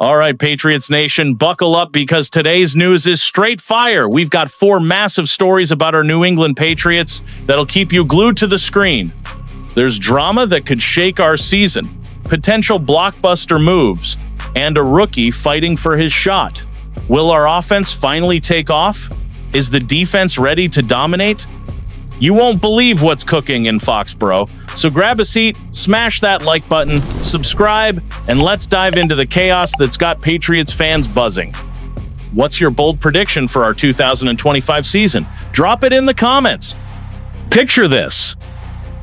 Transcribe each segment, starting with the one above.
All right, Patriots Nation, buckle up because today's news is straight fire. We've got 4 massive stories about our New England Patriots that'll keep you glued to the screen. There's drama that could shake our season, potential blockbuster moves, and a rookie fighting for his shot. Will our offense finally take off? Is the defense ready to dominate? You won't believe what's cooking in Foxborough. So grab a seat, smash that like button, subscribe, and let's dive into the chaos that's got Patriots fans buzzing. What's your bold prediction for our 2025 season? Drop it in the comments. Picture this.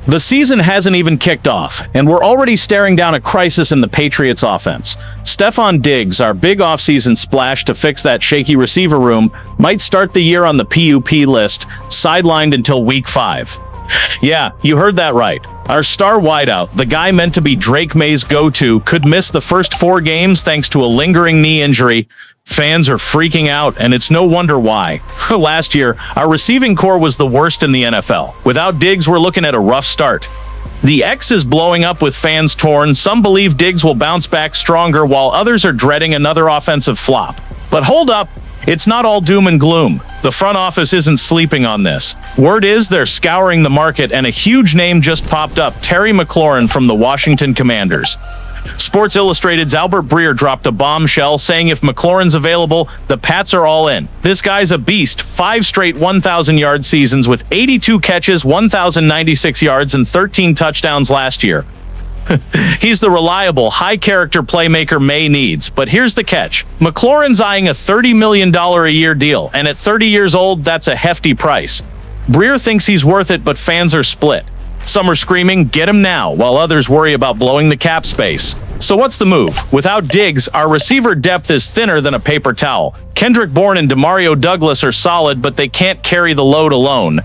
The season hasn't even kicked off, and we're already staring down a crisis in the Patriots offense. Stefon Diggs, our big offseason splash to fix that shaky receiver room, might start the year on the PUP list, sidelined until Week 5. Yeah, you heard that right. Our star wideout, the guy meant to be Drake May's go-to, could miss the first 4 games thanks to a lingering knee injury. Fans are freaking out, and it's no wonder why. Last year, our receiving core was the worst in the NFL. Without Diggs, we're looking at a rough start. The X is blowing up with fans torn. Some believe Diggs will bounce back stronger, while others are dreading another offensive flop. But hold up, it's not all doom and gloom. The front office isn't sleeping on this. Word is they're scouring the market, and a huge name just popped up, Terry McLaurin from the Washington Commanders. Sports Illustrated's Albert Breer dropped a bombshell saying if McLaurin's available, the Pats are all in. This guy's a beast. 5 straight 1,000-yard seasons with 82 catches, 1,096 yards, and 13 touchdowns last year. He's the reliable, high-character playmaker May needs. But here's the catch. McLaurin's eyeing a $30 million a year deal, and at 30 years old, that's a hefty price. Breer thinks he's worth it, but fans are split. Some are screaming, get him now, while others worry about blowing the cap space. So what's the move? Without Diggs, our receiver depth is thinner than a paper towel. Kendrick Bourne and Demario Douglas are solid, but they can't carry the load alone.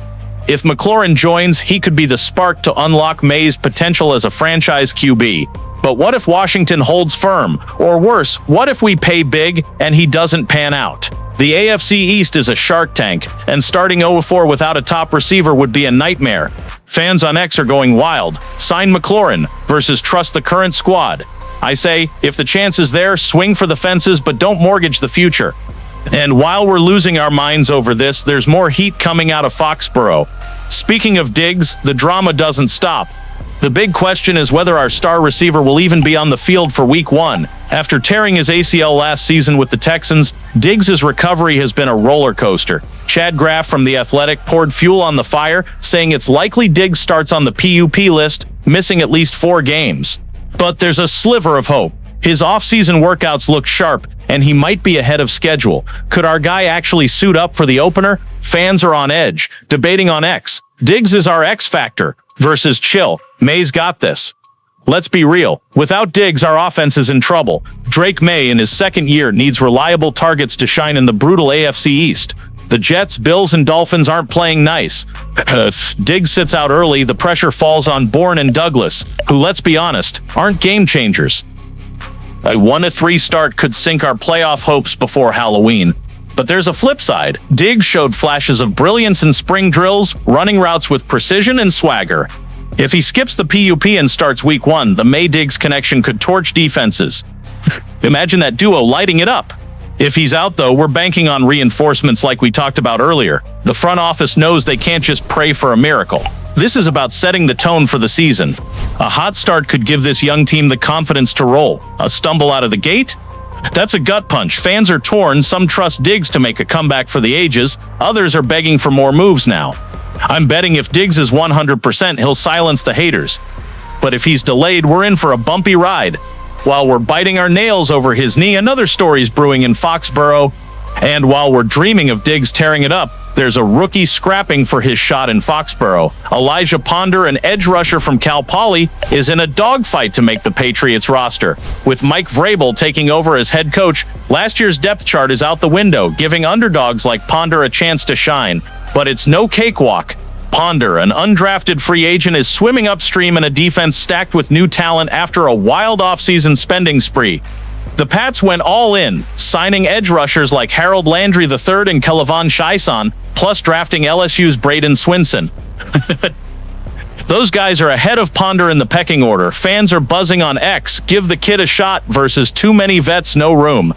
If McLaurin joins, he could be the spark to unlock May's potential as a franchise QB. But what if Washington holds firm? Or worse, what if we pay big and he doesn't pan out? The AFC East is a shark tank, and starting 0-4 without a top receiver would be a nightmare. Fans on X are going wild. Sign McLaurin versus trust the current squad. I say, if the chance is there, swing for the fences, but don't mortgage the future. And while we're losing our minds over this, there's more heat coming out of Foxborough. Speaking of Diggs, the drama doesn't stop. The big question is whether our star receiver will even be on the field for Week 1. After tearing his ACL last season with the Texans, Diggs' recovery has been a roller coaster. Chad Graff from The Athletic poured fuel on the fire, saying it's likely Diggs starts on the PUP list, missing at least 4 games. But there's a sliver of hope. His off-season workouts look sharp, and he might be ahead of schedule. Could our guy actually suit up for the opener? Fans are on edge, debating on X. Diggs is our X factor versus chill. May's got this. Let's be real. Without Diggs, our offense is in trouble. Drake May, in his second year, needs reliable targets to shine in the brutal AFC East. The Jets, Bills, and Dolphins aren't playing nice. Diggs sits out early, the pressure falls on Bourne and Douglas, who, let's be honest, aren't game changers. A 1-3 start could sink our playoff hopes before Halloween. But there's a flip side. Diggs showed flashes of brilliance in spring drills, running routes with precision and swagger. If he skips the PUP and starts Week 1, the May-Diggs connection could torch defenses. Imagine that duo lighting it up. If he's out, though, we're banking on reinforcements like we talked about earlier. The front office knows they can't just pray for a miracle. This is about setting the tone for the season. A hot start could give this young team the confidence to roll. A stumble out of the gate? That's a gut punch. Fans are torn. Some trust Diggs to make a comeback for the ages. Others are begging for more moves now. I'm betting if Diggs is 100%, he'll silence the haters. But if he's delayed, we're in for a bumpy ride. While we're biting our nails over his knee, another story's brewing in Foxborough. And while we're dreaming of Diggs tearing it up, there's a rookie scrapping for his shot in Foxborough. Elijah Ponder, an edge rusher from Cal Poly, is in a dogfight to make the Patriots roster. With Mike Vrabel taking over as head coach, last year's depth chart is out the window, giving underdogs like Ponder a chance to shine. But it's no cakewalk. Ponder, an undrafted free agent, is swimming upstream in a defense stacked with new talent after a wild offseason spending spree. The Pats went all in, signing edge rushers like Harold Landry III and Kelavan Chaisson, plus drafting LSU's Braden Swinson. Those guys are ahead of Ponder in the pecking order. Fans are buzzing on X. Give the kid a shot versus too many vets, no room.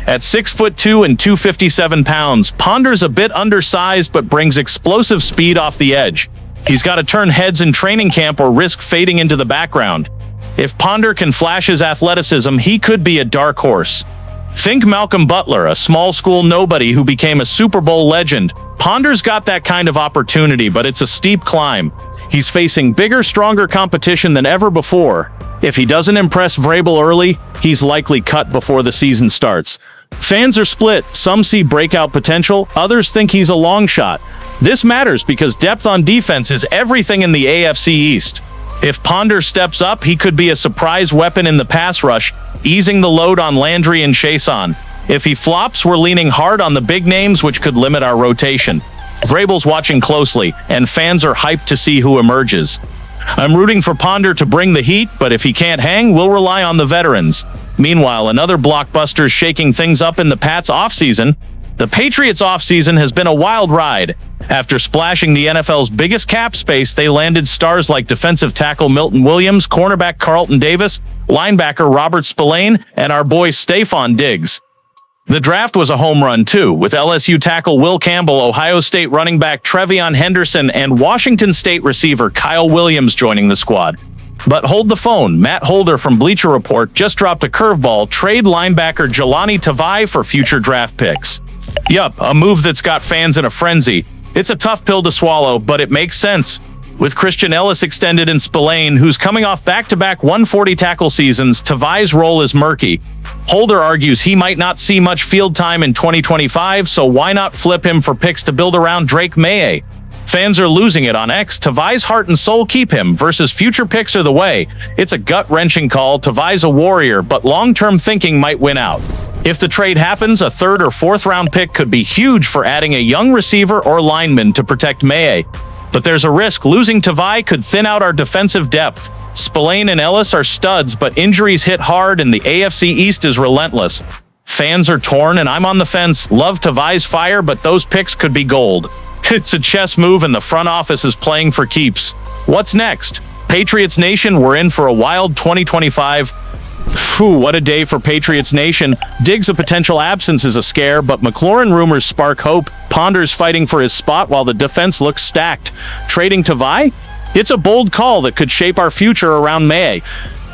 At 6'2" and 257 pounds, Ponder's a bit undersized but brings explosive speed off the edge. He's got to turn heads in training camp or risk fading into the background. If Ponder can flash his athleticism, he could be a dark horse. Think Malcolm Butler, a small school nobody who became a Super Bowl legend. Ponder's got that kind of opportunity, but it's a steep climb. He's facing bigger, stronger competition than ever before. If he doesn't impress Vrabel early, he's likely cut before the season starts. Fans are split. Some see breakout potential, others think he's a long shot. This matters because depth on defense is everything in the AFC East. If Ponder steps up, he could be a surprise weapon in the pass rush, easing the load on Landry and Chason. If he flops, we're leaning hard on the big names, which could limit our rotation. Vrabel's watching closely, and fans are hyped to see who emerges. I'm rooting for Ponder to bring the heat, but if he can't hang, we'll rely on the veterans. Meanwhile, another blockbuster's shaking things up in the Pats' offseason. The Patriots' offseason has been a wild ride. After splashing the NFL's biggest cap space, they landed stars like defensive tackle Milton Williams, cornerback Carlton Davis, linebacker Robert Spillane, and our boy Stefon Diggs. The draft was a home run, too, with LSU tackle Will Campbell, Ohio State running back Trevion Henderson, and Washington State receiver Kyle Williams joining the squad. But hold the phone. Matt Holder from Bleacher Report just dropped a curveball: trade linebacker Jelani Tavai for future draft picks. Yup, a move that's got fans in a frenzy. It's a tough pill to swallow, but it makes sense. With Christian Ellis extended and Spillane, who's coming off back-to-back 140 tackle seasons, Tavai's role is murky. Holder argues he might not see much field time in 2025, so why not flip him for picks to build around Drake Maye? Fans are losing it on X. Tavai's heart and soul keep him versus future picks are the way. It's a gut-wrenching call. Tavai's a warrior, but long-term thinking might win out. If the trade happens, a third or fourth round pick could be huge for adding a young receiver or lineman to protect Maye. But there's a risk. Losing Tavai could thin out our defensive depth. Spillane and Ellis are studs, but injuries hit hard and the AFC East is relentless. Fans are torn and I'm on the fence. Love Tavai's fire, but those picks could be gold. It's a chess move and the front office is playing for keeps. What's next? Patriots Nation, we're in for a wild 2025. Phew, what a day for Patriots Nation. Diggs' a potential absence is a scare, but McLaurin rumors spark hope. Ponder's fighting for his spot while the defense looks stacked. Trading Tavai? It's a bold call that could shape our future around Maye.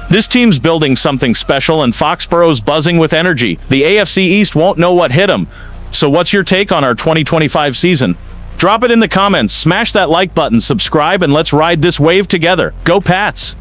This team's building something special and Foxborough's buzzing with energy. The AFC East won't know what hit them. So what's your take on our 2025 season? Drop it in the comments, smash that like button, subscribe, and let's ride this wave together. Go Pats!